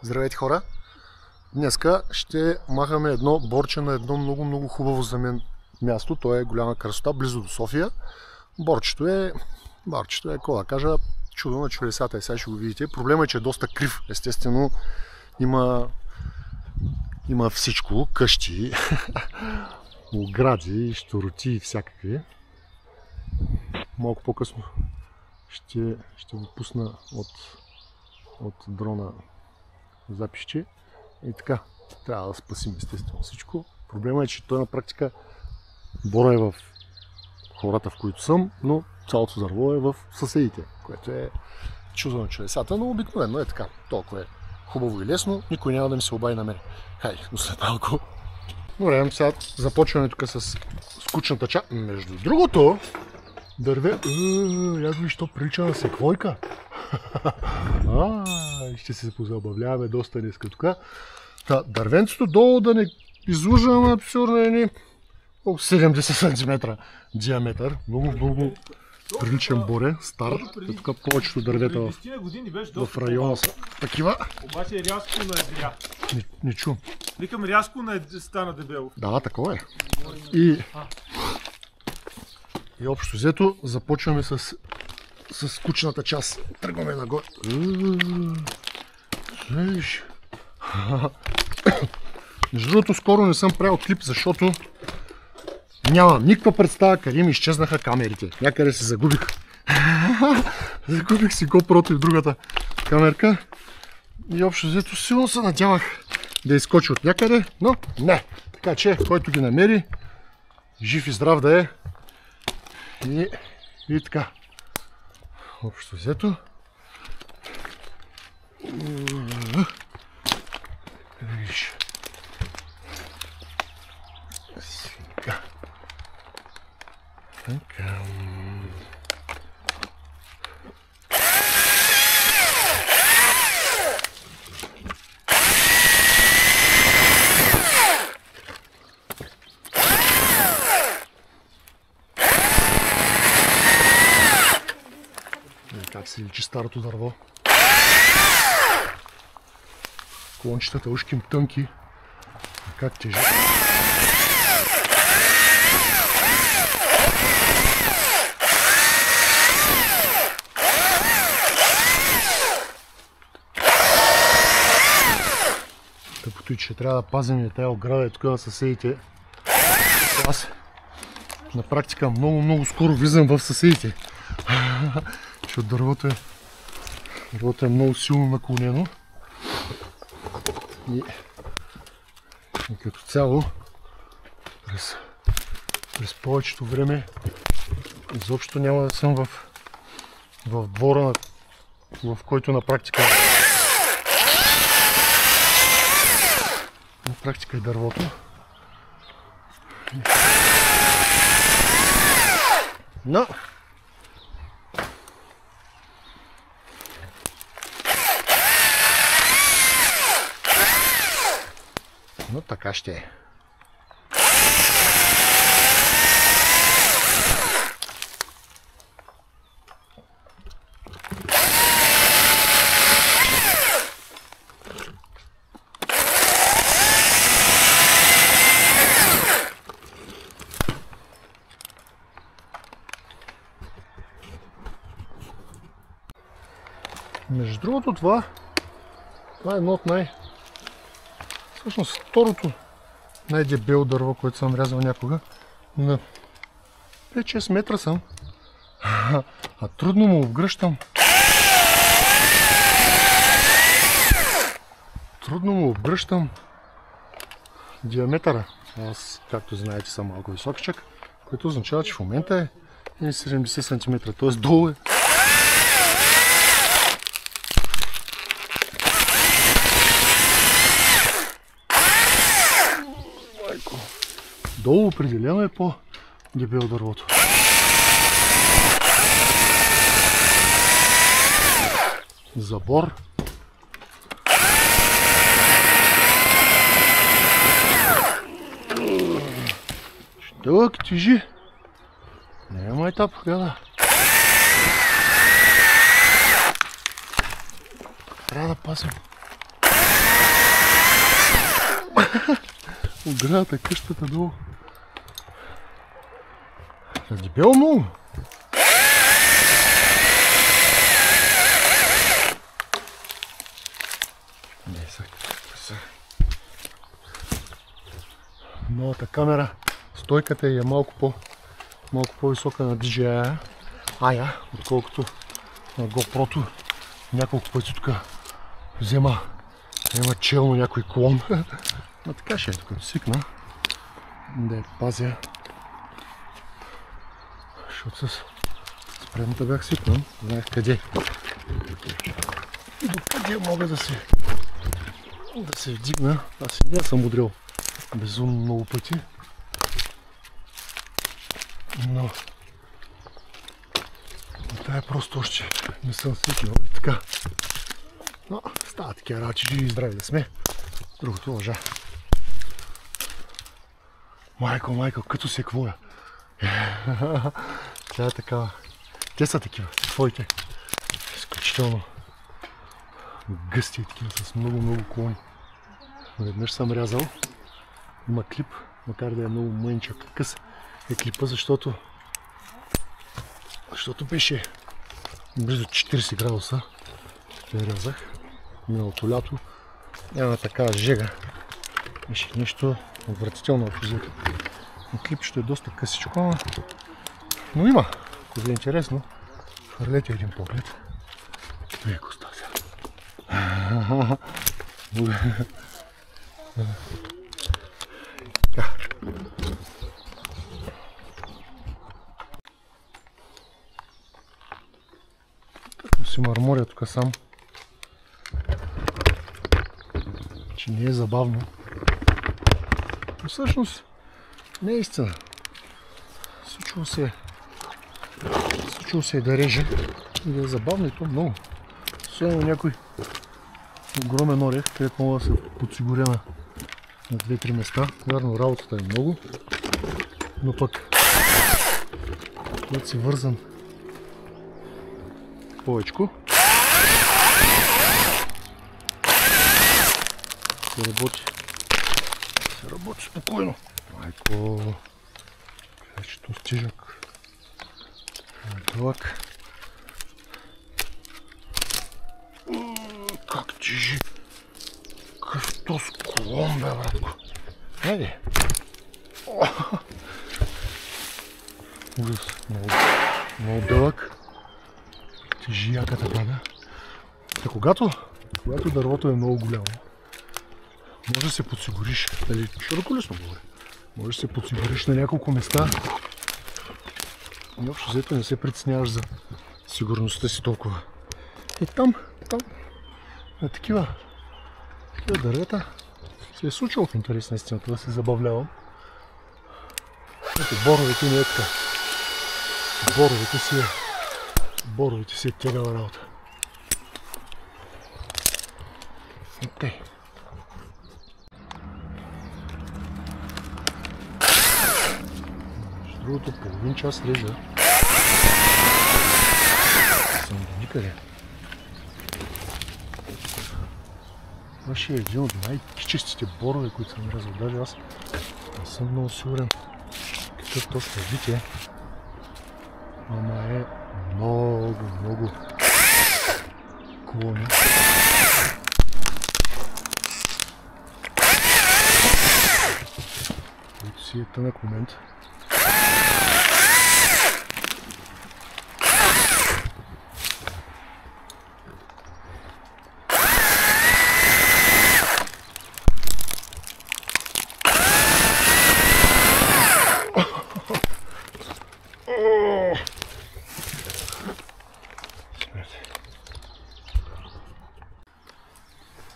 Здравейте, хора! Днеска ще махаме едно борче на едно много хубаво за мен място. То е голяма красота, близо до София. Борчето е, какво да кажа, чудо на чудесата и сега ще го видите. Проблемът е, че е доста крив. Естествено има всичко, къщи, огради, щуроти и всякакви. Малко по-късно ще го пусна от дрона записче. И така, трябва да спасим естествено всичко. Проблемът е, че той на практика бора е в хората, в които съм, но цялото дърво е в съседите, което е чудо на чудесата, но обикновено е така. Толкова е хубаво и лесно, никой няма да ми се обади на мен. Хайде, до след малко. Добре, сега започваме тук с скучната част. Между другото, дърве... Я виж, то прилича на секвойка. Ще се позабавляваме доста днеска тук. Дървенцето долу да не излъжам абсурдно е 70 см диаметър. Много приличен боре, стар. Тук повечето дървета в района са такива. Обаче рязко наедря. Не чу. Викам, рязко стана дебело. Да, такова е. И общо взето започваме с скучната част. Тръгваме нагоре. Между другото, скоро не съм правил клип, защото нямам никаква представа къде ми изчезнаха камерите. Някъде се загубих. Загубих си GoPro-то и в другата камерка. И общо взето силно се надявах да изкочи от някъде, но не. Така че, който ги намери, жив и здрав да е. И така. Общо взето. Виж. Сега. Така. Как се личи старото дърво. Клончетата ушким тънки. Как тежат. Тъпото и че трябва да пазим и тая ограда и тук на съседите. Аз на практика много скоро влизам в съседите. Защото дървото е много силно наклонено. И като цяло през повечето време изобщо няма да съм в двора, в който на практика е дървото. Но така ще е. Между другото, това е едно от всъщност второто най-дебело дърво, което съм рязал някога. На 5-6 метра съм. А трудно му обгръщам. Диаметъра. Аз, както знаете, съм малко високичък, което означава, че в момента е 70 см, т.е. долу е. Долу определено е по-дебело дървото. Забор. Дълъг, тежи. Няма етап, да. Трябва да пасим. оградата, къщата долу. Дебело много. Новата камера, стойката е малко по-висока на DJI Aya, отколкото на GoPro-то. Няколко пъти тук взема челно някой клон. Но така ще е, докато свикна да я пазя. Защото с предната бях свикнал, знаех къде. И докъде мога да се вдигна. Аз и не съм удрял безумно много пъти. Но това е просто още не съм свикнал и така. Но става такива работи, живи и здрави да сме. Другото лъжа. Майкъл, като се квоя. Тя е такава. Те са такива, твоите. Изключително гъсти и такива, с много клони. Веднъж съм рязал. Има клип, макар да е много мъничък. Къс е клипа, защото беше близо 40 градуса. Я рязах миналото лято. Няма такава жега. Беше нещо отвратително в езика. Клип ще е доста късичко, но има. Ако ви е интересно, хвърлете един поглед. Вие го ставя. Си мърморя тук сам, че не е забавно. Но всъщност не е истина. Случва се да реже и да е забавно и то много. Особено някой огромен орех, където мога да се подсигуря на 2-3 места. Вярно, работата е много, но пък когато си вързан повечко, се работи спокойно. Майко, където стижък, дълъг. Как тежи, какъв склон, бе, братко. Хайде. Ужас, много дълъг. Тежи яката баба. Когато дървото е много голямо, може да се подсигуриш, широколесно говоря, може да се подсигуриш на няколко места и общо взето не се притесняваш за сигурността си толкова. И там, на такива дървета се е случило в интерес на истината да се забавлявам. Ето боровете не е така. Боровете си е тегава работа. Окей. Между другото, половин час режа. Съм до никъде. Това ще е един от най-кичестите борове, които съм рязал. Даже аз не съм много сигурен какъв точно вид е. Ама е много клони. Който си е тънък момент.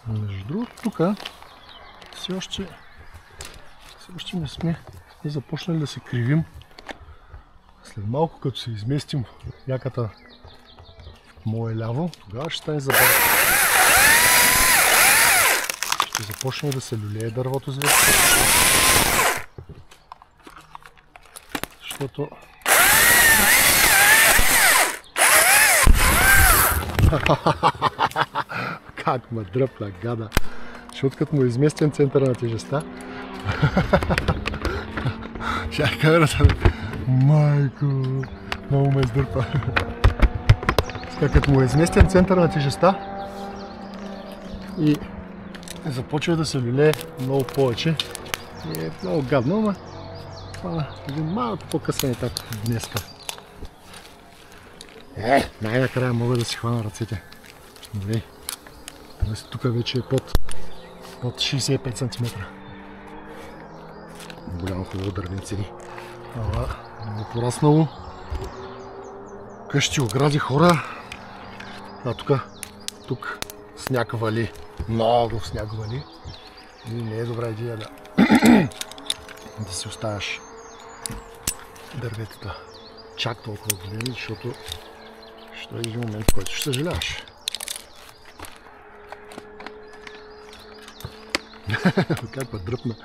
Между другото, тук все още не сме започнали да се кривим. След малко, като се изместим яката в мое ляво, тогава ще стане забавно. Ще започне да се люлее дървото звезда. Защото как ме дръпна, гада. защото като му е изместен център на тежестта. Чакай камерата. Майко, много ме издърпа. Като му е изместен център на тежестта и започва да се люлее много повече. И е много гадно, но това един малко по-късен етап днеска. Най-накрая мога да си хвана ръцете. Тук вече е под 65 см. Голямо хубаво дървенце. Много пораснало. Къщи, огради, хора. А тук сняг вали. Много сняг вали. И не е добра идея да си оставяш дърветата чак толкова големи, защото ще е един момент, в който ще съжаляваш. Как път дръпна.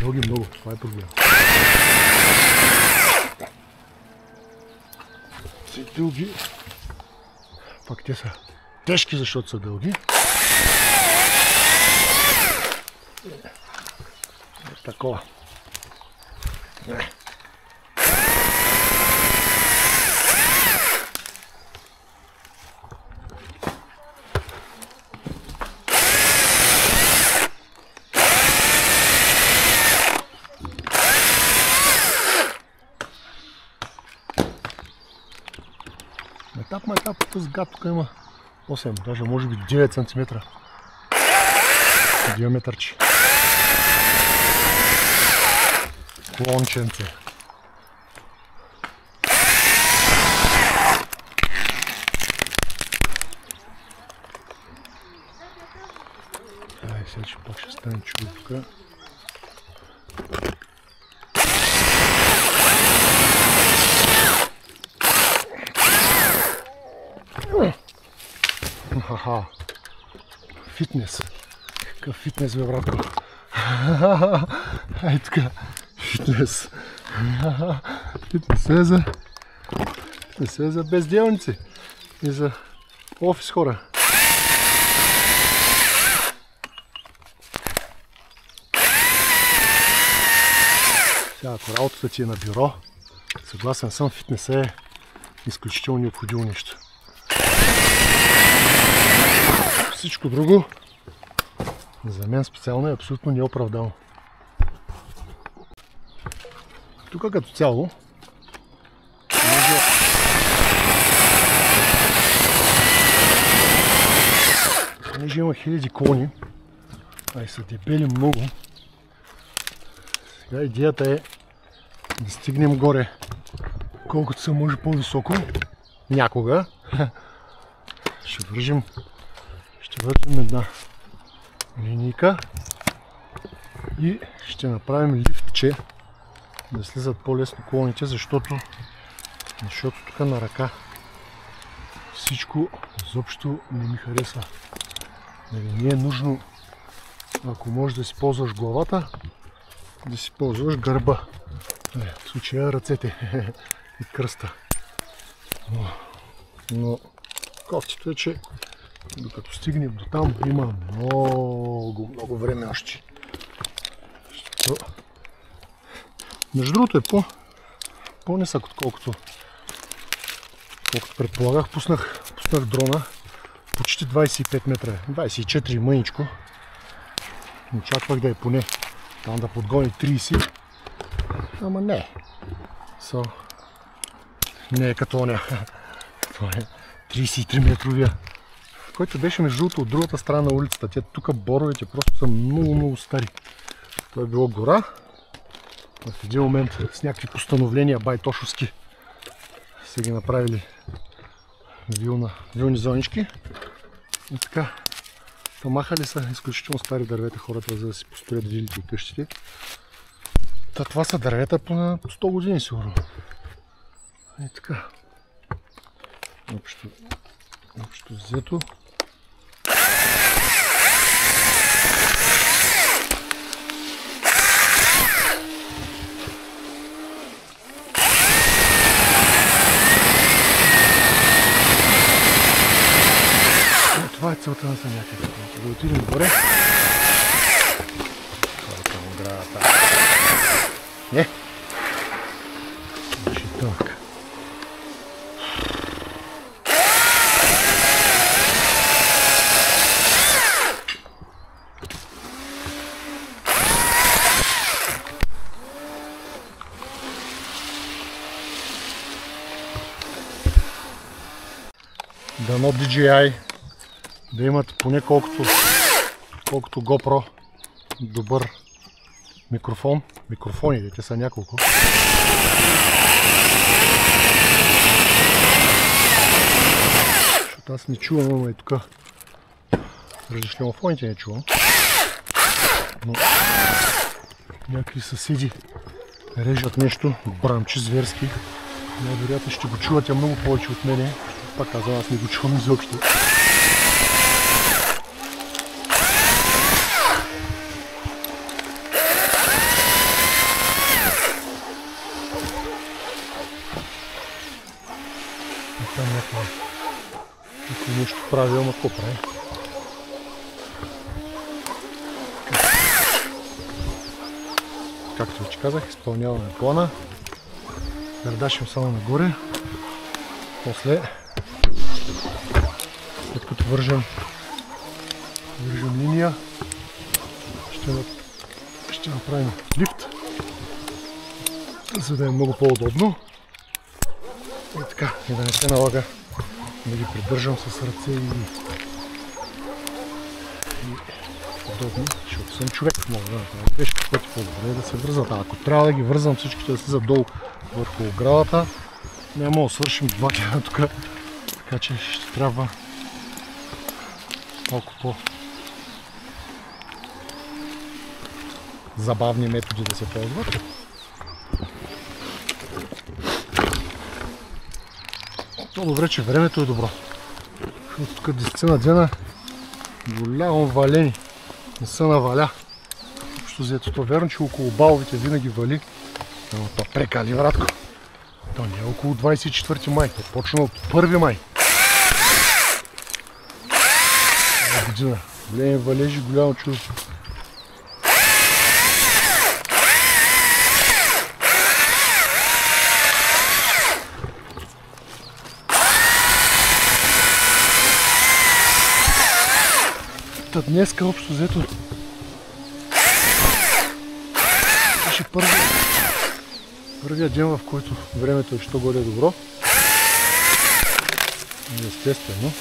Дълги много, това е проблем. Си дълги. Пак те са тежки, защото са дълги. Такова. Етап с гад тук има 8, даже може би 9 см диаметърче. Клонченце. Сега пак ще стане чудо тук. Хаха. Фитнес. Какъв фитнес, бе, братко? Ай така. Фитнес. Фитнес е за безделници. И за офис хора. Сега, ако работата ти е на бюро, съгласен съм, фитнес е изключително необходимо нещо. Всичко друго за мен специално е абсолютно неоправдано. Тук като цяло понеже има хиляди клони, а и са дебели много, сега идеята е да стигнем горе колкото се може по-високо някога. Ще вържим една линейка и ще направим лифтче да слизат по-лесно клоните, защото тук на ръка всичко изобщо не ми харесва. Не е нужно, ако можеш да си ползваш главата, да си ползваш гърба. В случая ръцете и кръста. Но кофтито е, че докато стигнем до там, има много време още. Между другото е по-нисък, отколкото предполагах. Пуснах дрона почти 25 метра, 24 мъничко. Очаквах да е поне там да подгони 30, ама не. Не е като оня. Това е 33 метровия, който беше между другото от другата страна на улицата. Тук боровете просто са много стари. Това е било гора. В един момент с някакви постановления байтошовски са ги направили вилни зонички. И така, помахали са изключително стари дървета хората, за да си построят вилите и къщите. Това са дървета по 100 години сигурно. И така. Общо взето. целта на самяката. Да отидем горе. Това е към оградата. Не! Ще тънък. Дано DJI да имат поне колкото GoPro добър микрофон. Микрофоните, те са няколко. Защото аз не чувам, ама и тук различномофоните не чувам. Но някакви съседи режат нещо, брамчи зверски. Най-вероятно ще го чувате много повече от мене. Пак казвам, аз не го чувам изобщо. Някой нещо прави, ама какво прави? Както вече казах, изпълняваме плана. Гардашим само нагоре. После, след като вържем линия, ще направим лифт, за да е много по-удобно. И така, и да не се налага да ги придържам с ръце и удобно, защото съм човек, мога да направя беше пъти по-добре да се вързват. Ако трябва да ги вързвам всичките да слизат долу върху оградата, няма да свършим 2 дена тук, така че ще трябва малко по-забавни методи да се ползват. По-добре, че времето е добро. Защото тук 10 дена голямо валени, не са наваля. Общо взето, то верно, че около баловите винаги вали, но то прекали, вратко. То не е около 24 май, то почна от 1 май. Една година. Големи валежи, голямо чудо. Днеска общо взето беше първият ден, в който времето е що горе добро. Естествено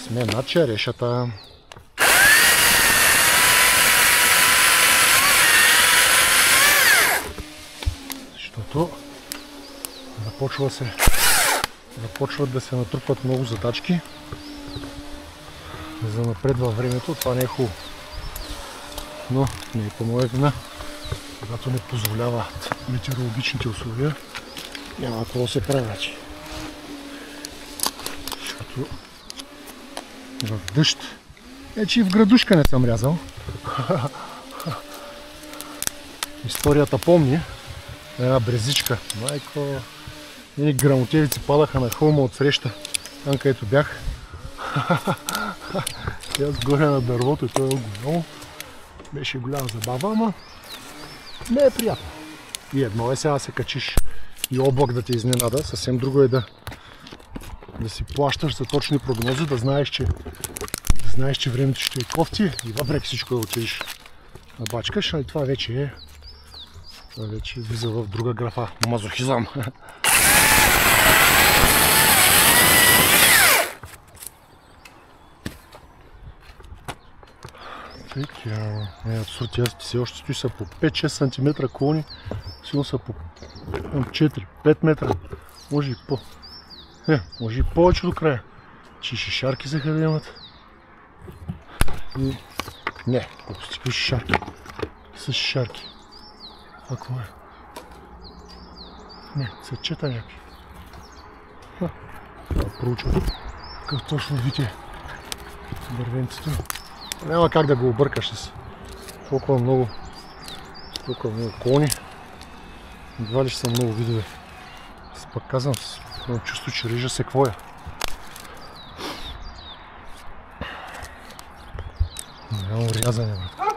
сме над черешата. Защото започват да се натрупват много задачки. За напред във времето, това не е хубаво. Но не е по моя вина. Когато не позволяват метеорологичните условия, няма какво да се прави. Защото в дъжд, че и в градушка не съм рязал. Историята помни. Една брезичка. Майко, едни грамотевици падаха на хълма от среща, там където бях. И аз горе на дървото и той е голямо. Беше голяма забава, ама не е приятно. И едно е сега да се качиш и облак да те изненада, съвсем друго е да си плащаш за точни прогнози, да знаеш, че времето ще е кофти и въпреки всичко да отидеш на бачкаш, а това вече влиза в друга графа. Мазохизъм. Абсурд, аз все още стои са по 5-6 см клони, сигурно са по 4-5 метра, може и може и повече до края. Че шишарки са къде имат. И не, какви шишарки? Са шишарки. Това какво е? Не, цветчета някакви. Това проучвам. Какъв точно вид е дървенцето. Няма как да го объркаш с толкова много клони. Едва ли ще са много видове. Аз пак казвам, имам чувство, че режа се квоя. Реално рязане, брат.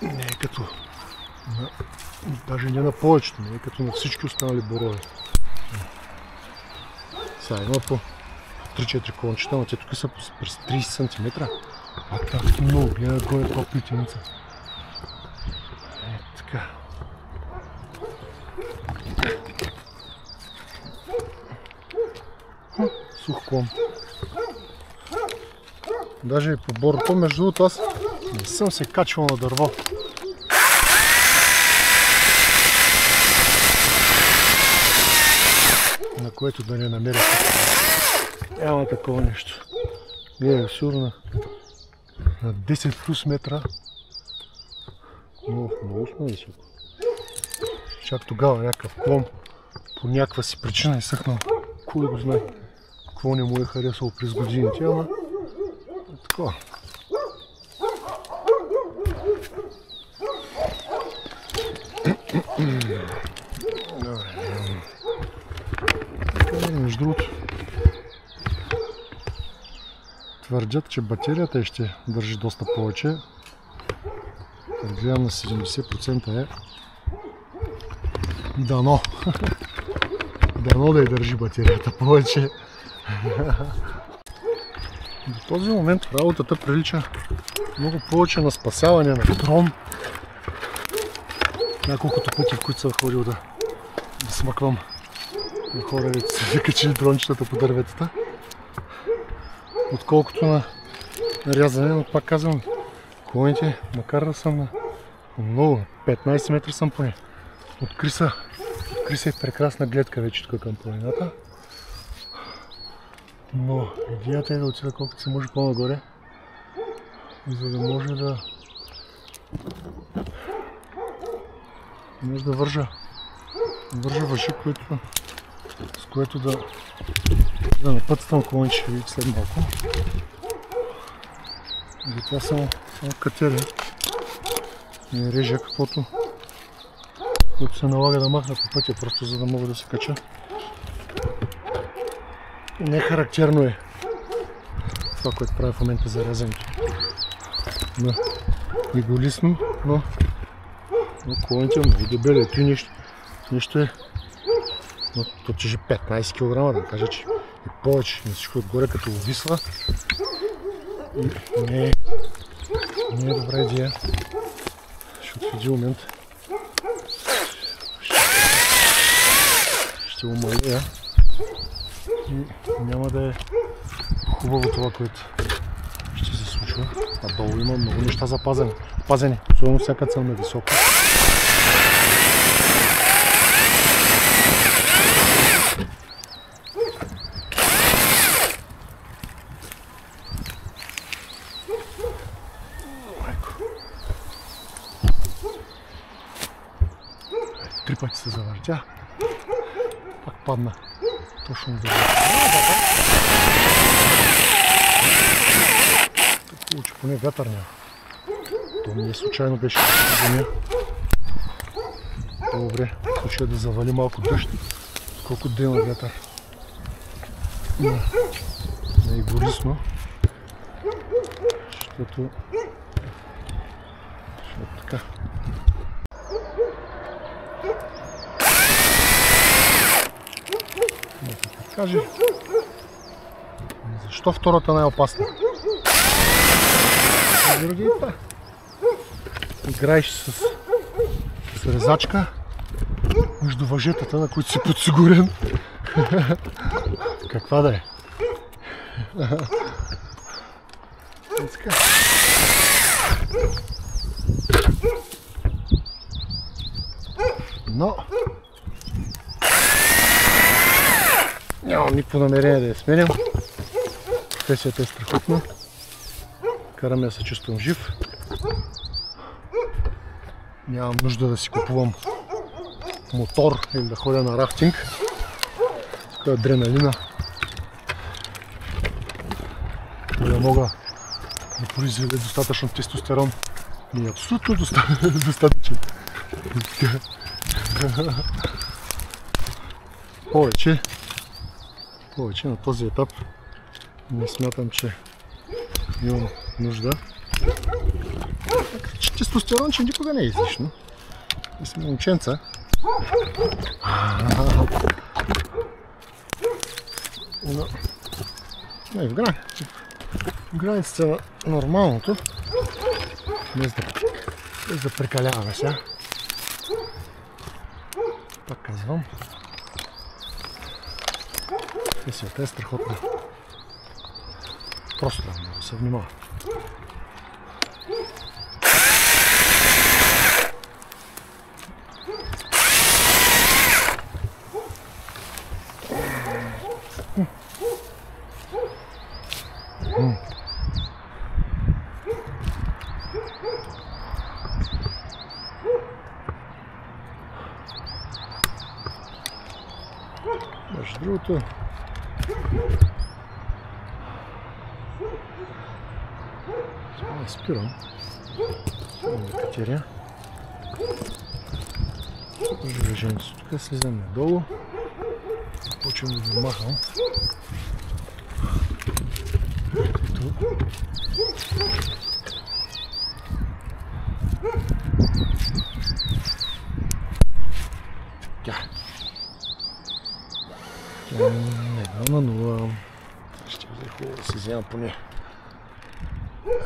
Не е като даже не на повечето, не е като на всички останали борове. Сега има по 3-4 кончета, но те тук са през 30 см. А так много, гледа горе това плитеница. Така. Сух клон. Даже и по борото, между другото, аз не съм се качвал на дърво. На което да не намеря. Няма такова нещо. Гледай, сигурно на 10 плюс метра. Много сме високо. Чак тогава някакъв клон по някаква си причина изсъхнал. Кой го знае какво не му е харесало през годините, ама такова. Между другото, твърдят, че батерията ще държи доста повече. Гледам на 70% е. Дано. Дано да я държи батерията повече. До този момент работата прилича много повече на спасяване на дрон. Няколкото пъти, в които съм ходил да смъквам на хора, дето са закачили дрончетата по дърветата. Отколкото на рязане, но пак казвам, клоните, макар да съм на много, 15 метра съм поне. От Криса е прекрасна гледка вече тук към планината. Но идеята е да отида колкото се може по-нагоре, за да може да вържа въжи, с което да напътствам клоните, ще видите след малко. Затова само катеря не режа каквото се налага да махна по пътя, просто за да мога да се кача. Не характерно е това, което правя в момента за рязането. Иголисно, но клоните много дебели. Ето и нещо е. Но то тежи 15 кг, да кажа, че е повече. На всичко отгоре като увисва. Не е добра идея. Защото в един момент ще умалея и няма да е хубаво това, което ще се случва. А долу има много неща запазени. Особено всяка цел на високо. Три пъти се завъртя. Пак падна. Точно да получи поне вятър няма. То не случайно беше в земя. Добре, в случая да завали малко дъжд, колко да има вятър. Не е горисно, защото така. Да кажа, защо втората не е опасна? Заради това. Играеш с резачка между въжетата, на които си подсигурен. Каква да е? Но нямам никакво намерение да я сменям. Професията е страхотна. Караме да се чувствам жив. Нямам нужда да си купувам мотор или да ходя на рафтинг. Тук е адреналина. Да мога да произведа достатъчно тестостерон. Не е абсолютно достатъчен. Повече на този етап Не смятам, че имам нужда. Тестостерон, че никога не е излишно. И сме момченца. Но в границата на нормалното, без да прекаляваме сега. Пак казвам. И света е страхотно. Просто трябва да се внимава. Между другото, спирам да катеря. Движението си тук, слизам надолу, почвам да ги махам. Едно на нула. Ще бъде хубаво да си взема поне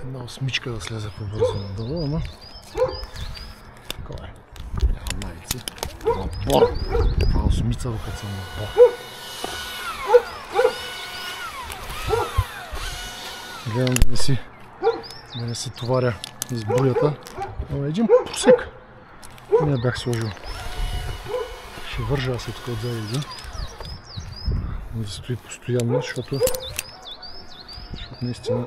една осмичка да слезе по-бързо надолу, ама такова е. Нямам навици. Напор! Това осмица, докато съм напор. Гледам да не си товаря из бурята. Ама един посек не бях сложил. Ще вържа аз тук отзад един. Да стои постоянно, защото наистина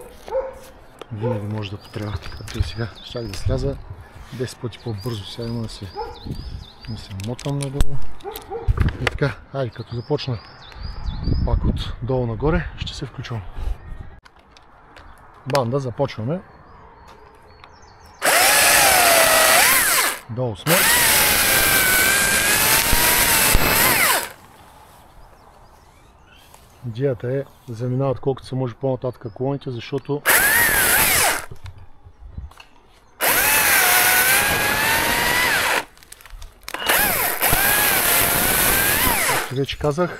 винаги може да потрябва. Като и сега щях да сляза 10 пъти по-бързо. Сега има да се мотам надолу. И така, айде, като започна пак от долу нагоре, ще се включвам. Банда, започваме. Долу сме. Идеята е да заминават колкото се може по-нататък колоните, защото както вече казах,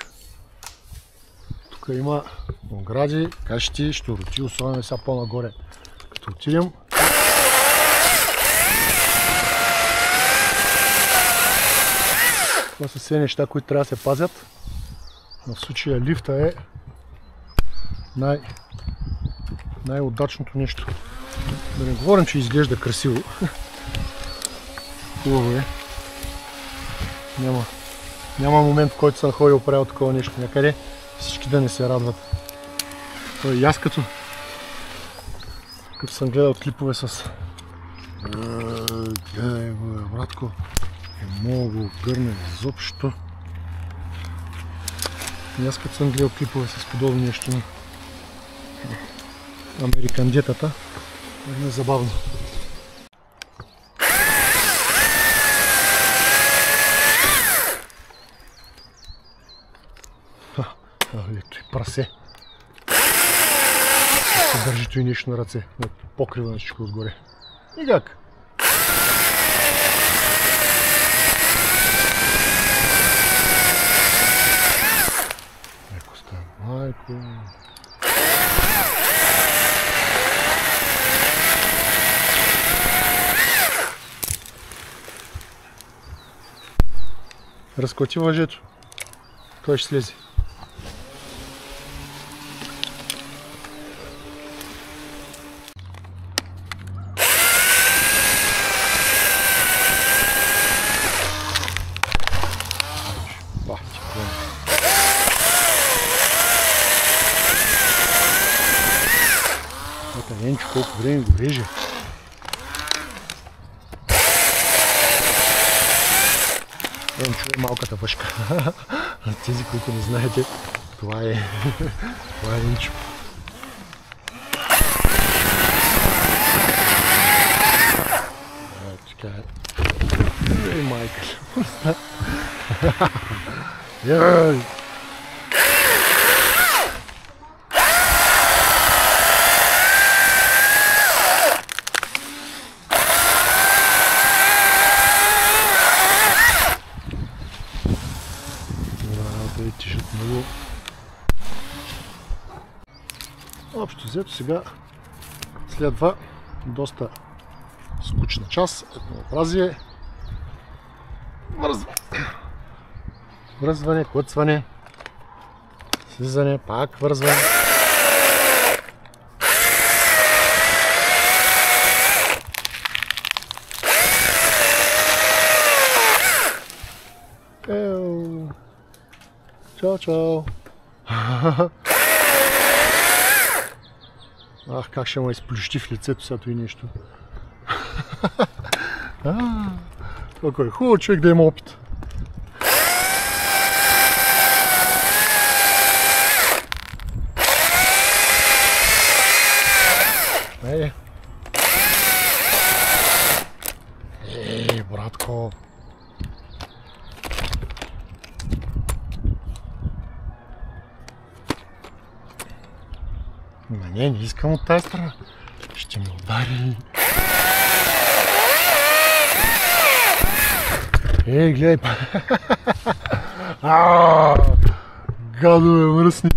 тук има огради, кащи, щуроти, особено сега по-нагоре. Като отидем, това са все неща, които трябва да се пазят. Но в случая лифта е най-удачното нещо. Да не говорим, че изглежда красиво. Хубаво е. Няма момент, в който съм ходил правил такова нещо. Някъде всички да не се радват. То и аз като съм гледал клипове с гледай го, братко, е много гърне изобщо. И аз като съм гледал клипове с подобни нещо на американдетата, е забавно. Ето и прасе. Се държито и нещо на ръце, покрива на всичко отгоре. И как? Майко. Разклати въжето. Той ще слезе. Енчо, колко време го реже. Енчо е малката въшка. Тези, които не знаете, това е Енчо. Така е. Ей, майка. взето сега следва доста скучна част, еднообразие, връзване, клъцване, слизане, пак връзване. Чао, чао! Ах, как ще ме изплющи в лицето сега и нещо. Колко е хубаво човек да има опит. Ей, братко! Не искам от тази страна. Ще ме удари. Ей, гледай! Гадове мръсни!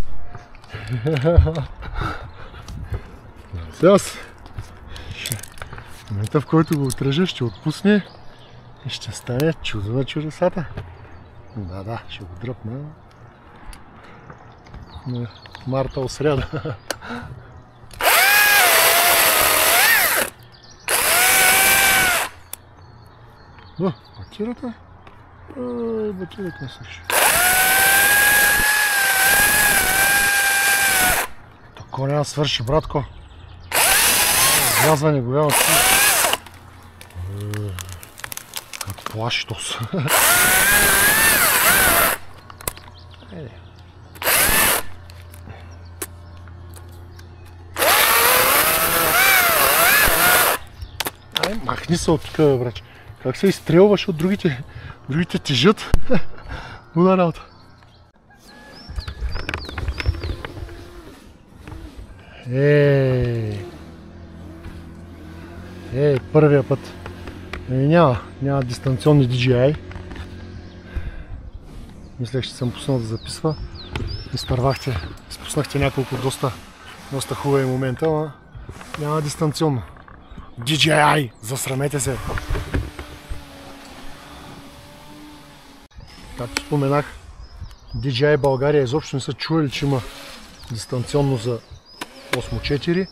Сега в момента, в който го отрежа, ще отпусне и ще стане чудо на чудесата. Да, ще го дръпна на марта о сряда. Батирата? Батирата не свърши. Тако няма свърши, братко. Влязване голямо си. Как плаши тос. Махни се от тук, браче. Как се изстрелваш от другите тежат? Луда работа. Първия път. Няма дистанционни DJI. Мислех, че съм пуснал да записва. Изпуснахте няколко доста хубави момента, но няма дистанционно. DJI! Засрамете се! Както споменах, DJI България изобщо не са чуели, че има дистанционно за Osmo 4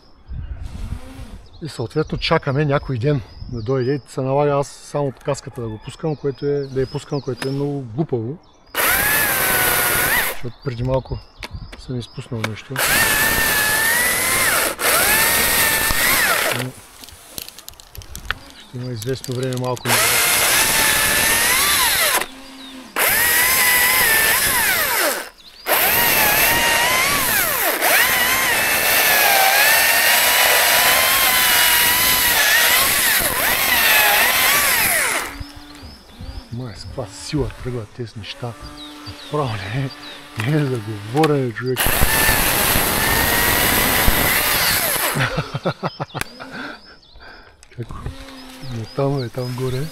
и съответно чакаме някой ден да дойде и се налага аз само от каската да го пускам, което е много глупаво, защото преди малко съм изпуснал нещо. Ще има известно време малко. С каква сила тръгват тези неща. Направо не е за говорене, човек. Како? Не там горе.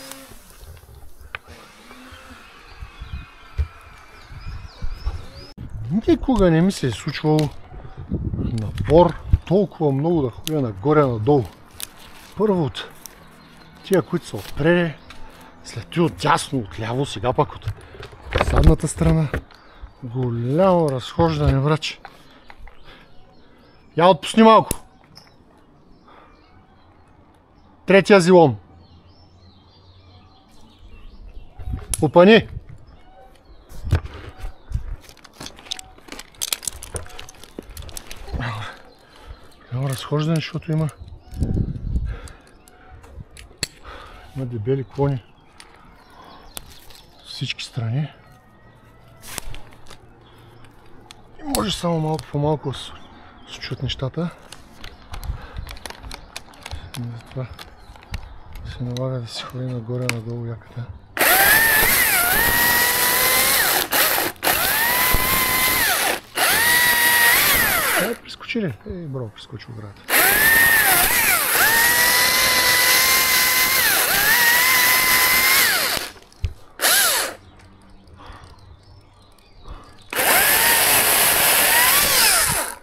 Никога не ми се е случвало напор толкова много да ходя нагоре-надолу. Първо от тия, които са отпреде, след това отдясно, отляво, сега пак от задната страна. Голямо разхождане, браче. Я отпусни малко. Третия зилон. Опани. Голямо разхождане, защото има дебели клони с всички страни. И може само малко по-малко да се чуят нещата. И затова се налага да си ходи нагоре-надолу яката. Прескочи ли? Браво, прескочи оградата.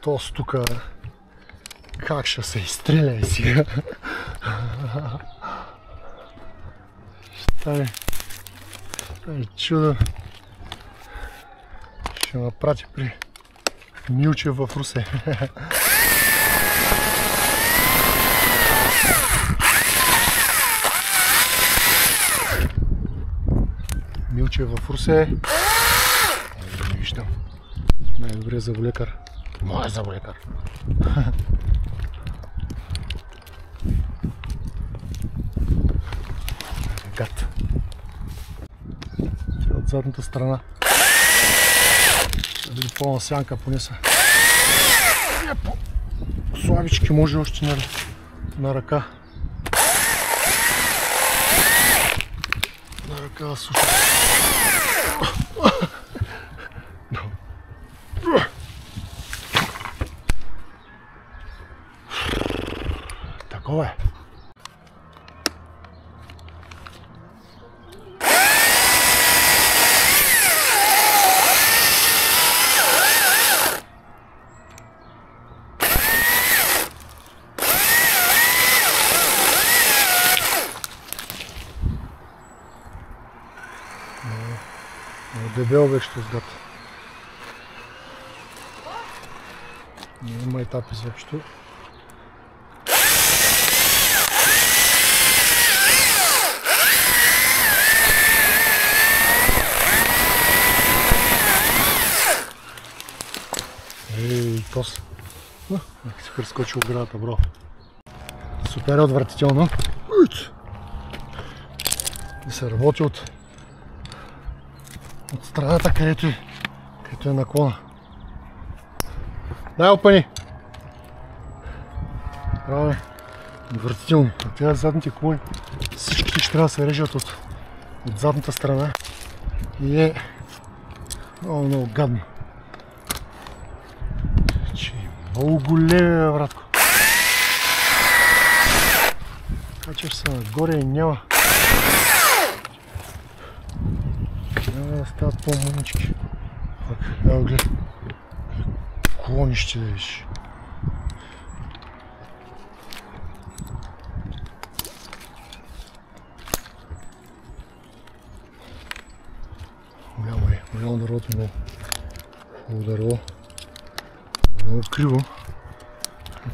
Тос тука Как ще се изстреля сега? Ще чудо. Ще напрати при Милчев в Русе. Милчев в Русе. Не виждам. Най-добрият зъболекар. Моя зъболекар. Гад. От задната страна. Ще бъде пълна сянка понеса. Слабички може още на ръка. На ръка слушай. Такова е. Дебел беше този гад. Има етап изобщо. Ей, тос. Нека си прескочи оградата, бро. Супер отвратително. И се работи от страната, където е наклона. Дай опани! Браво, отвратително. А тези задните клони всички ще трябва да се режат от задната страна. И е много гадно. Много големи, братко. Качаш се нагоре и няма. Да стават по-мънички. Ево гледай. Клонище да виж. Голямо дървото, много дърво. Много криво.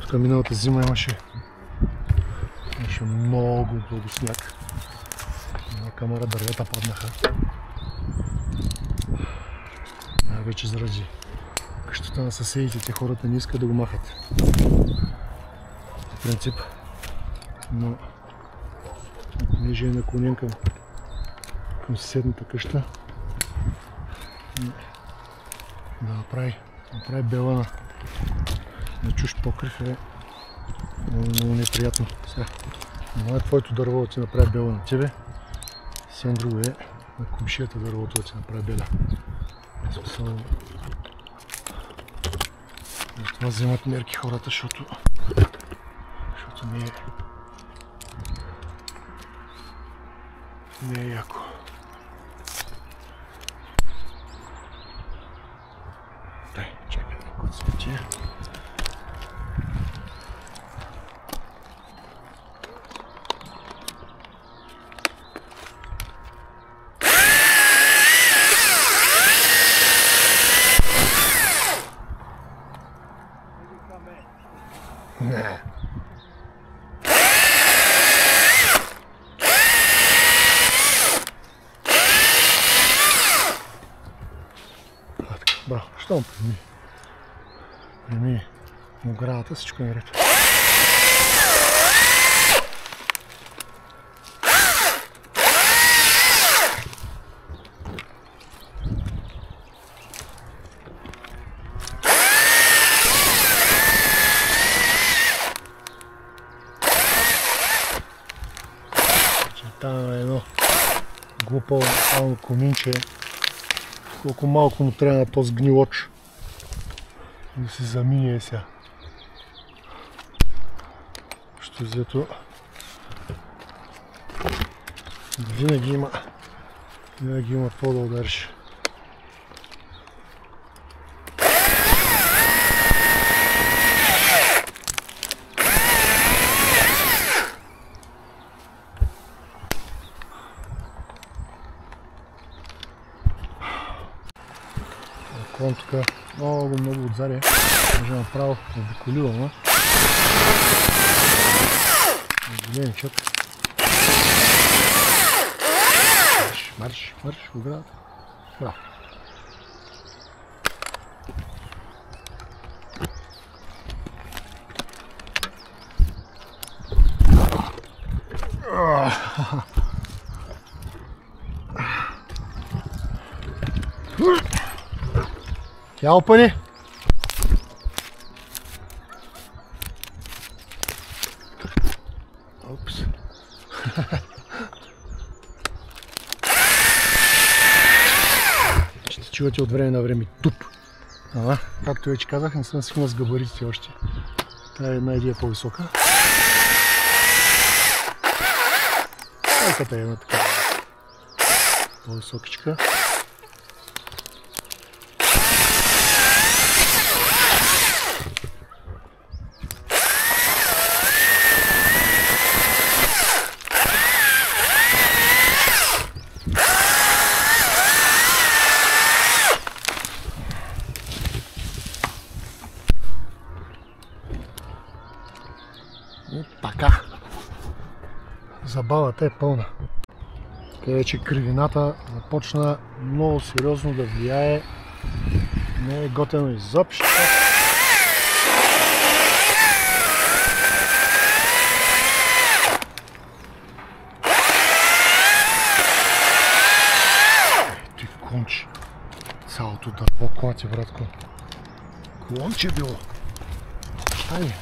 Тук миналата зима имаше много дълго сняг. На камера дървета паднаха. Най-вече заради къщата на съседите, те хората не искат да го махат. По принцип. Но понеже е наклонен към съседната къща, да направи бела на чужд покрив е много неприятно. Сега, но е твоето дърво да ти направи бела на тебе, съвсем друго е на комшията дървото да ти направи бела. Смисъл, това вземат мерки хората, защото не е яко. Дай, чакай, когато свети. Не. Браво, щом прими оградата, всичко е наред. Там е едно глупо малко коминче. Колко малко му трябва на този гнилоч да се замине сега. Що взето винаги има какво да удариш. Клон тук много отзади. Може направо да деколива, големичък. Марш в оградата. Браво. Тя опъни. Опс. Ще чувате от време на време туп. Ама, както вече казах, не съм свикнал с габаритите още. Тая една идея по-висока. Майката е една така по-високичка. И така. Забавата е пълна. Така вече кривината започна много сериозно да влияе. Не е готено изобщо. Ти клонче. Цялото дърво клати, братко. Клонче било. Айде.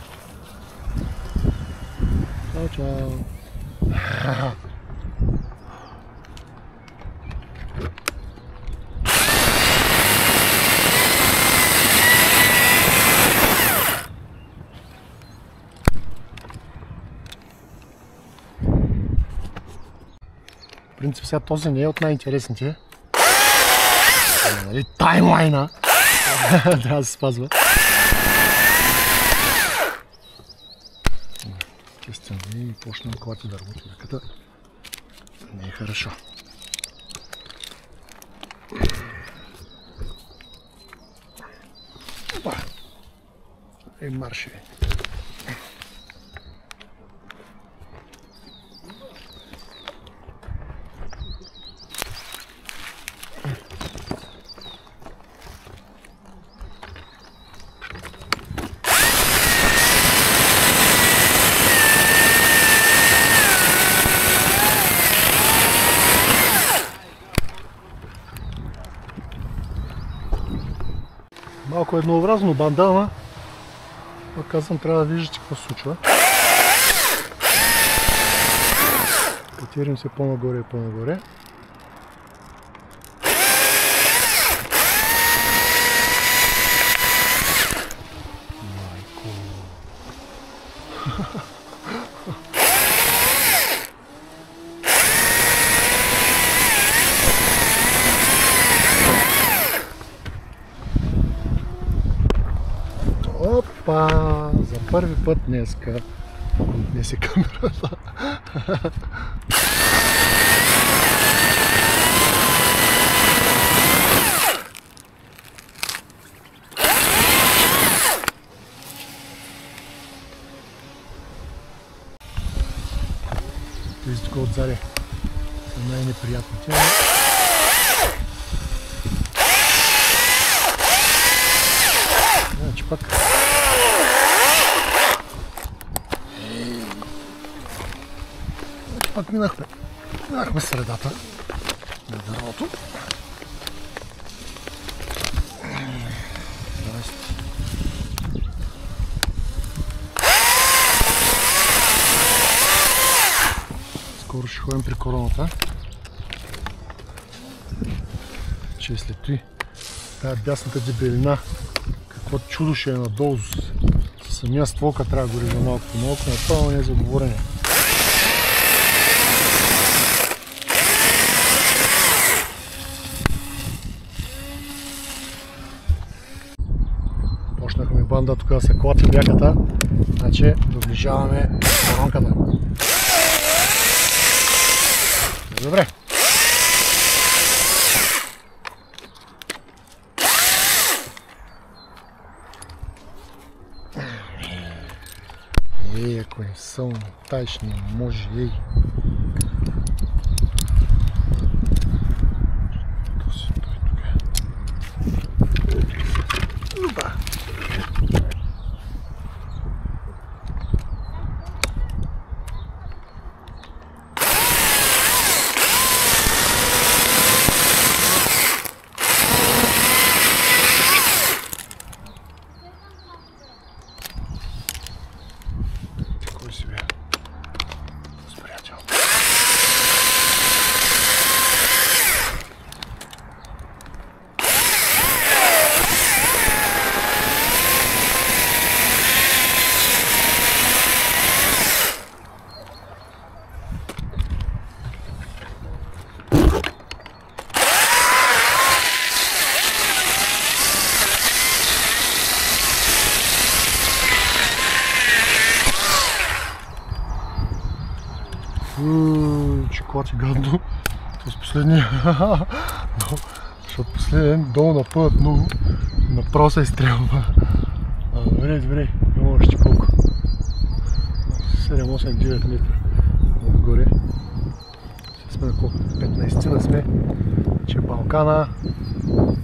Чао. В принцип сега този не е от най-интересните. Нали, таймлайна трябва да се спазва. Честен и почна да клати дървото. Ръката не е хорошо. Опа! Ей, марши! Малко еднообразно банда, ама казвам, трябва да виждате какво се случва. Катерим се по-нагоре и по-нагоре. Майко! Опа! За първи път днеска отнесе камерата. Тези тук отзади са най-неприятните. Значи пак минахме средата на дървото. Скоро ще ходим при короната. Че след той тая дясната дебелина, какво чудо ще е надолу с самия стволка, трябва да го режа малко по малко, направо не е за говорене. Почнахме банда тук да се клати бяката, значи доближаваме коронката. Добре. Są taśni, może jej. Чоколад е гадно. Това с последния. Защото последен долу на път много направо се изстрелва. Добре, има още колко. 7, 8, 9 метра отгоре. Сега сме на колко? 15 сме. Че е Балкана.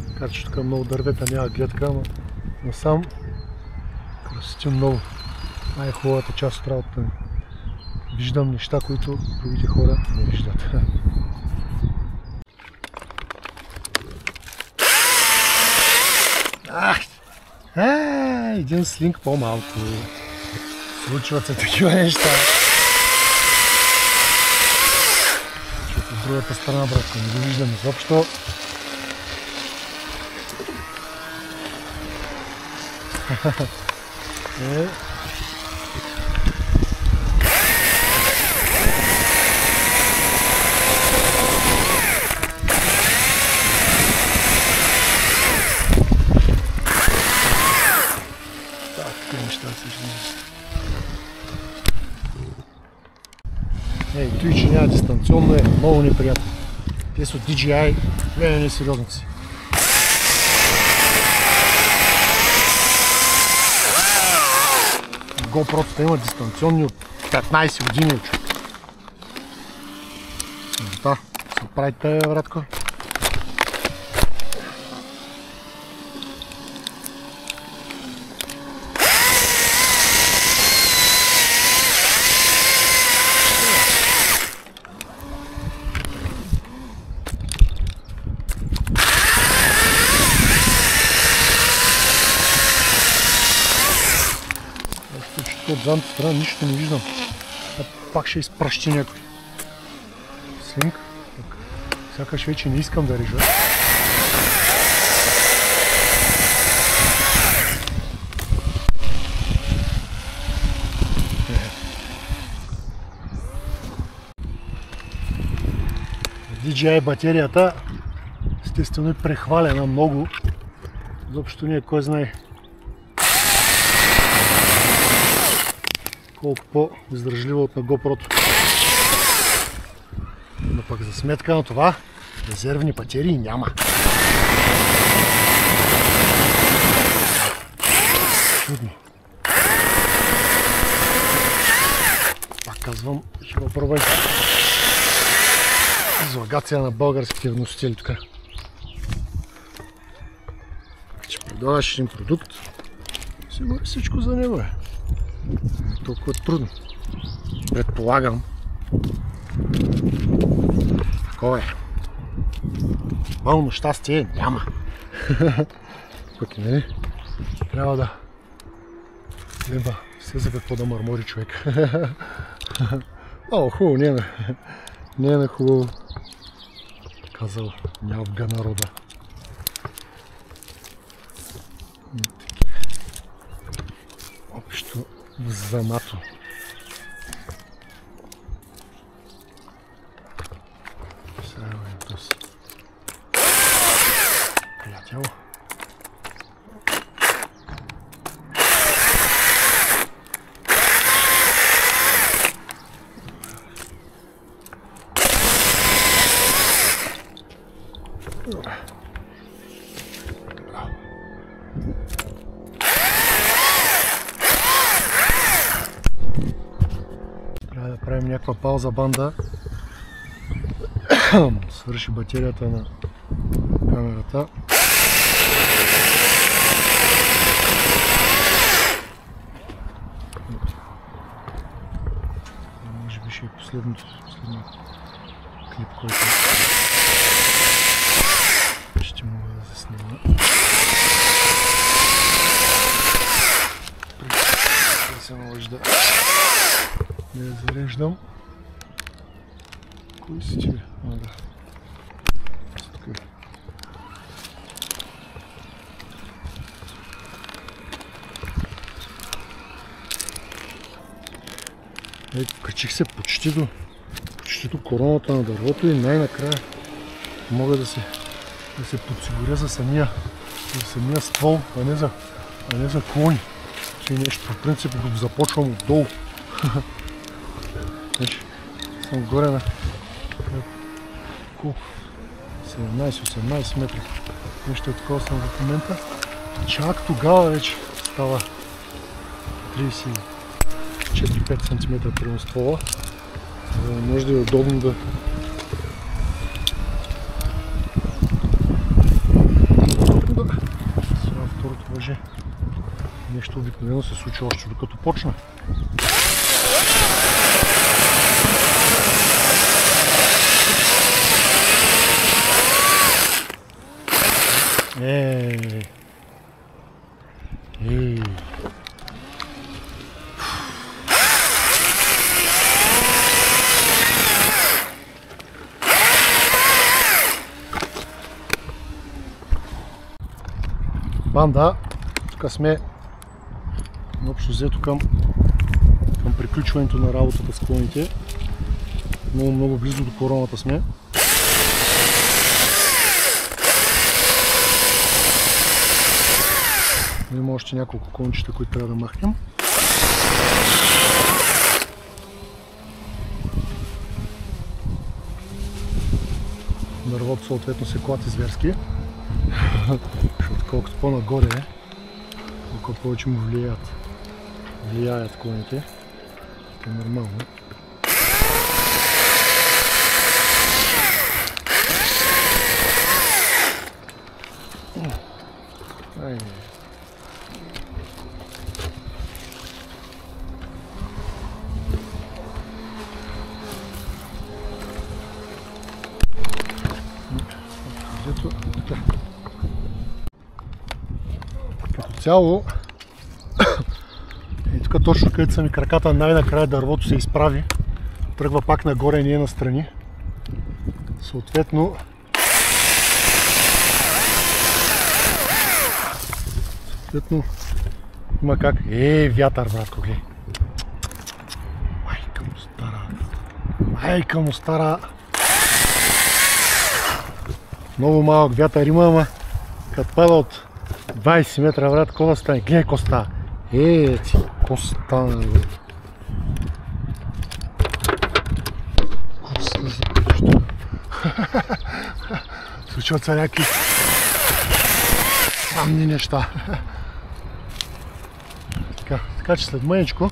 Така че тук много дървета, няма гледка, но насам красоти много. Най-хубавата част от работата ми. Виждам неща, които другите хора не виждат. Един слинг по-малко. Случват се такива неща. Защото от другата страна, братко, не го виждам изобщо. Той, че няма дистанционно, е много неприятно. Те са от DJI, не сериозници. GoPro-та има дистанционни от 15 години от човек. Да, се оправите, братко. От задната страна нищо не виждам. Пак ще изпращи някой. Слинг. Сякаш вече не искам да режа. DJI батерията естествено е прехвалена много. Заобщо не е кой знае колко по-издържлива от на GoPro-то. Но пък за сметка на това резервни батерии няма. Чудно. Пак казвам, ще го пробвай. Излагация на българските вносители тук. Че предлагаш един продукт, сигурно всичко за него е. Толкова трудно. Предполагам. Такова е. Пълно щастие няма. Пък и не. Трябва да гледа все за какво да мърмори човек. О, хубаво, не е на хубаво. Казал нявга народа. Общо замато. Сега е този приятел. Правим някаква пауза, банда. Свърши батерията на камерата. Може би ще е последният клип, който ще мога да заснимам. Да се наложи да я зареждам. Кой си ти? А, да. Тук. Качих се почти до короната на дървото и най-накрая мога да се подсигуря за самия ствол, а не за клони. И нещо по принцип го започвам отдолу. Значи, съм горе на 17-18 метра. Нещо е такова съм в момента. Чак тогава вече става 34-5 см при ствола. Може да е удобно да сега второто въже. Нещо обикновено се случи още докато почна. Банда, тук сме общо взето към приключването на работата с клоните. Много близо до короната сме. Има още няколко кончета, които трябва да махнем. Дървото съответно се клати зверски. Защото колкото по-нагоре е, толкова повече му влияят клоните. Това е нормално. Като цяло, и тук точно където са ми краката, най-накрая дървото се изправи, тръгва пак нагоре, ние настрани. Съответно, има как... вятър, братко, гледай. Майка му стара. Много малък вятър има, ама като пада от 20 метра, брат, какво да стане? Гледай какво става. Какво стана, бе? Случват са някакви странни неща. Така че след мъничко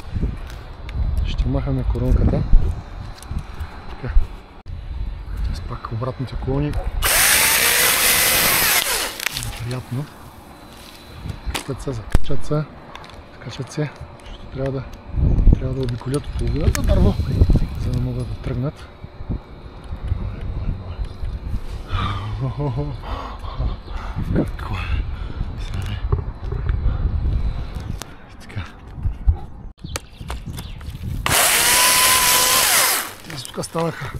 ще махаме коронката. С пак обратните клони. Приятно. Закачат се, защото трябва да обиколят половината дърво, за да могат да тръгнат. Какво е? Така. Тук станаха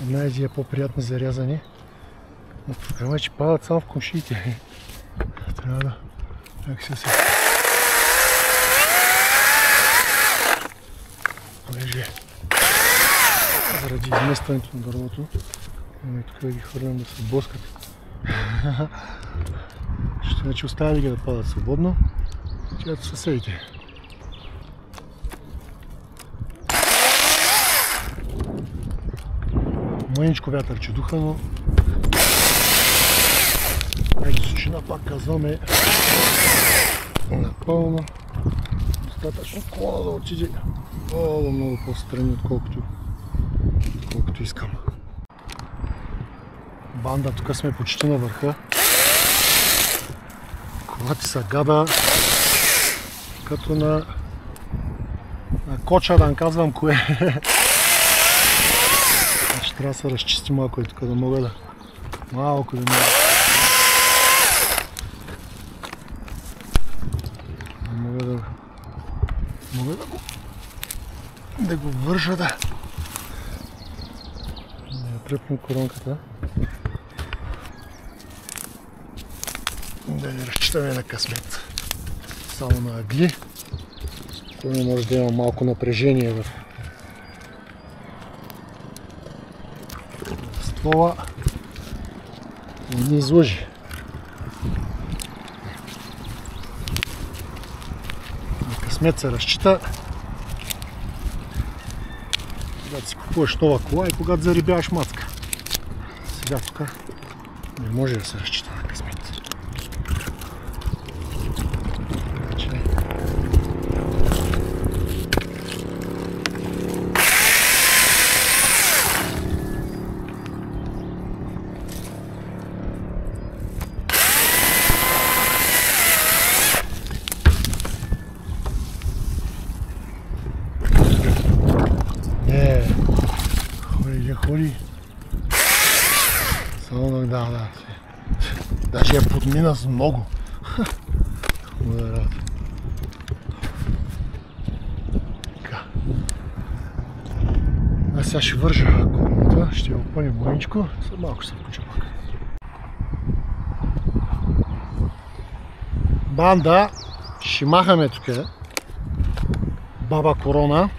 една идея по-приятни зарязани. Но тук вече падат само в комшиите. Трябва да... Как се понеже заради изместването на дървото, имаме тук да ги хвърлям да се блъскат. Ще иначе оставили ги да падат свободно. Чиято съседите. Мъничко вятърче духа, но височина, пак казвам, е напълно достатъчно клона да отиде много по-страни, отколкото искам. Банда, тук сме почти на върха. Колата са гада, като на коча, да не казвам кое. Ще трябва да се разчисти малко и тук, да мога да малко да мога да го вържа, да тръпне коронката. Да не разчитаме на късмет, само на агли. Спокойно може да има малко напрежение в ствола и не излъжи. На късмет се разчита. Когато си купуваш нова кола и когато зарибяваш мацка. Сега тук не може да се разчита на късмет. Ходи. Само да. Даже я подмина с много. Аз сега ще вържа колата, ще я опънем мъничко, след малко ще се включа пак. Банда, ще махаме тук. Баба Корона.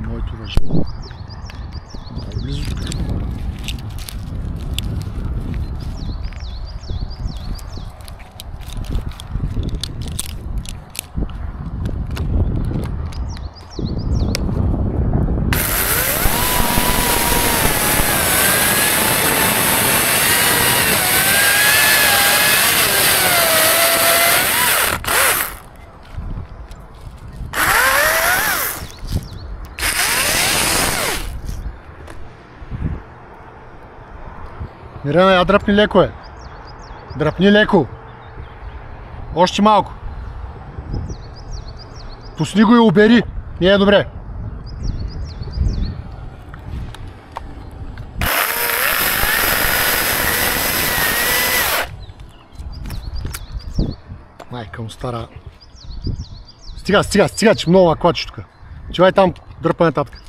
Моето въжи. Близо тук. Мирена, я дръпни леко, Дръпни леко. Още малко. Пусни го и обери. Не е добре. Майка му стара. Стига, че много наклачиш тук. Чувай там, дръпа нататък.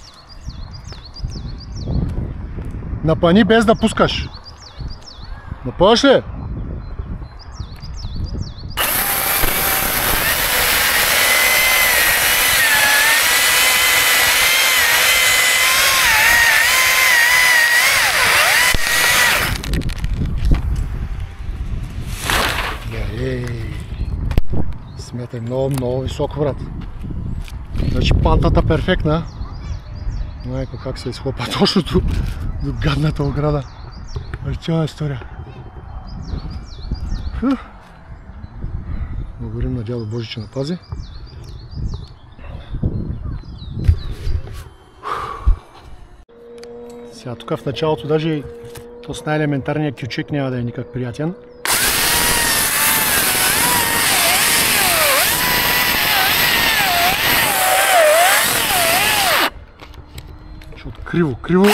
Напъни без да пускаш. Напъваш ли? Смятай много високо, брат. Значи пантата перфектна. Майко, как се изхлопа точно до гадната ограда. Цяла история. Благодарим на дядо Божи, че напази. Сега тук в началото даже то с най-елементарния кючек няма да е никак приятен. Защото криво.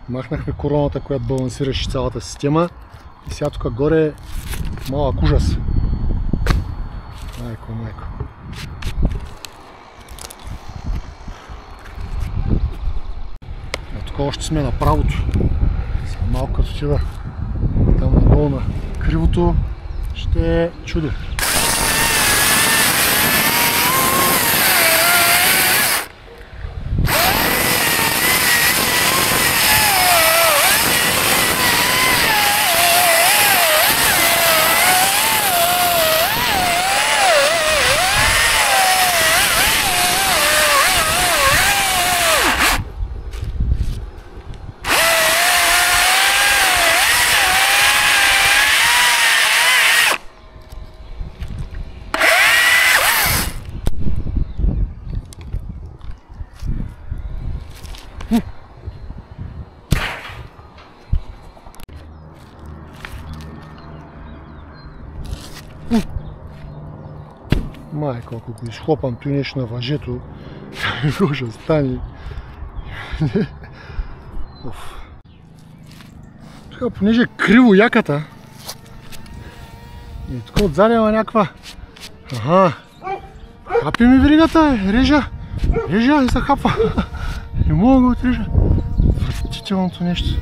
Махнахме короната, която балансираше цялата система и сега тук горе е малък ужас. Майко. А тук още сме на правото. Сега малко като отива там надолу на кривото ще е чудо. Майко, ако го изхлопам той нещо на въжето, какво ще стане? Така, понеже е криво яката, и тук отзади има някаква... Хапи ми веригата, режа и се хапва. Не мога да го отрежа. Отвратителното нещо.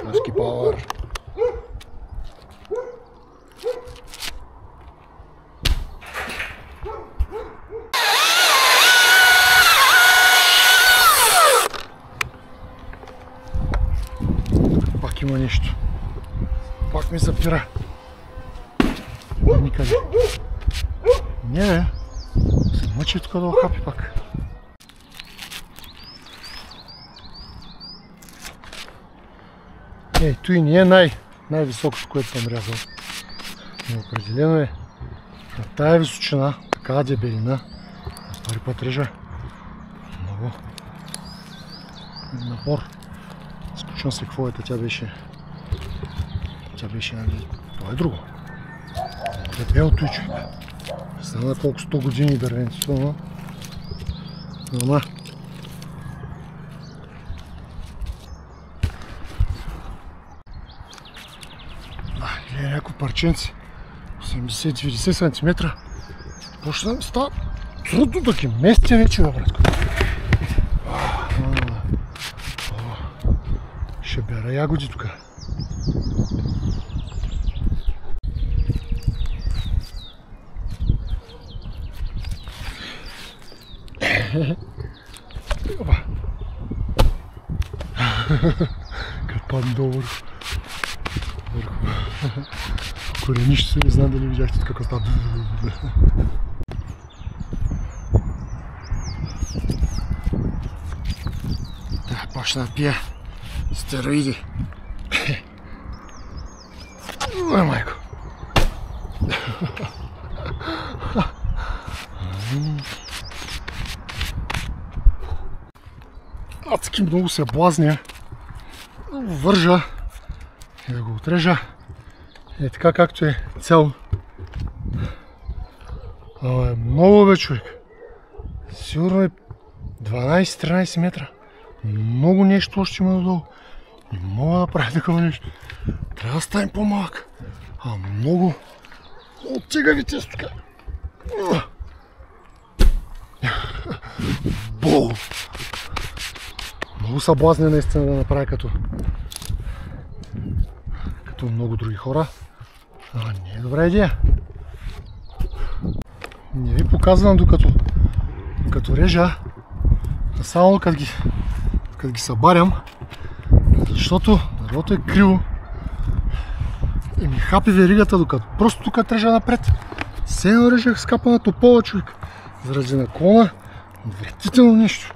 Husky power. Пак има нещо. Пак ми запира. Никъде. Не, се мъчи тук да хапи пак. Ей, той не е най-високото, което съм рязал. Но определено е на тая височина, такава дебелина. Втори път режа. Много напор. Изключвам се какво е, тя беше... нали... Това е друго. Дебел той човек. Не знам на колко 100 години дървенцето, но... Или някакво парченце, 80-90 см. Почна да ми става трудно да ги местя вече, бе, братко. Ще бера ягоди тук. Като падне долу върху коренището, не знам дали видяхте какво става. Да, почна да пия стероиди. Ой, майко. Адски много се блазня. Да го вържа и да го отрежа. Е така както е цял. Много бе, човек. Сигурно е 12-13 метра. Много нещо още има додолу. Не мога да правя такова нещо. Трябва да ставим по-малък. Много оттегавите с тук. Бол! Много съблазня наистина да направя като много други хора. Не е добра идея. Не ви показвам докато режа, а само като ги събарям, защото дървото е криво и ми хапи веригата, докато просто тук режа напред. Все режах с капа на топола, човек. Заради наклона, отвратително нещо.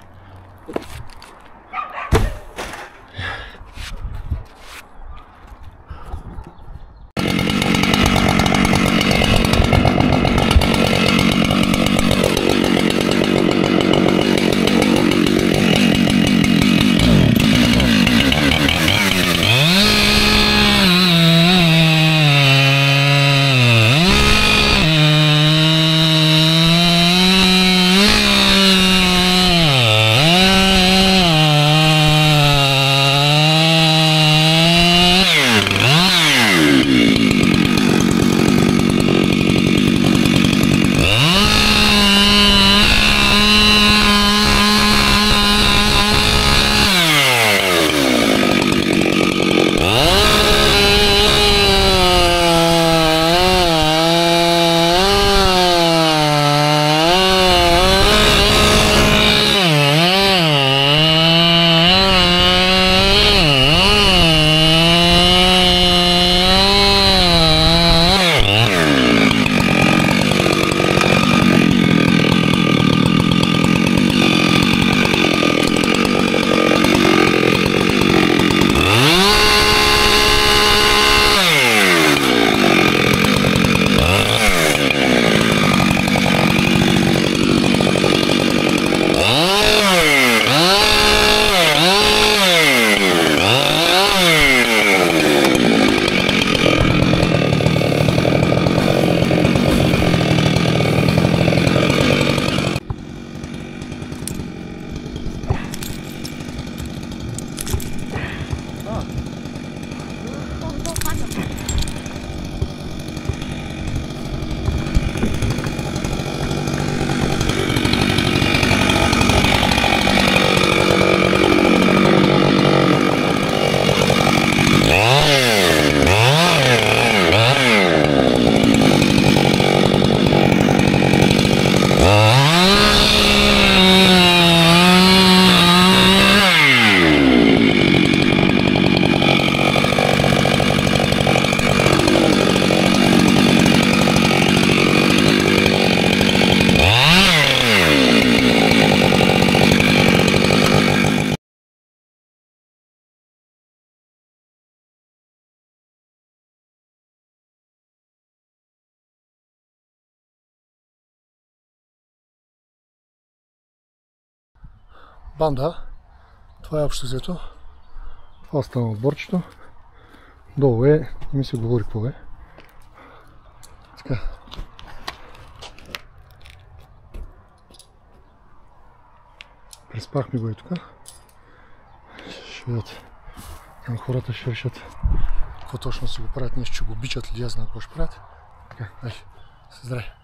банда. Това е общо взето. Това остана отборчето. Долу е, не ми се говори какво е. Така. Преспахме го и тук. Ще видят. Там хората ще решат какво точно си го правят. Нещо, че го обичат или аз знам какво ще правят. Така, айде, здравей.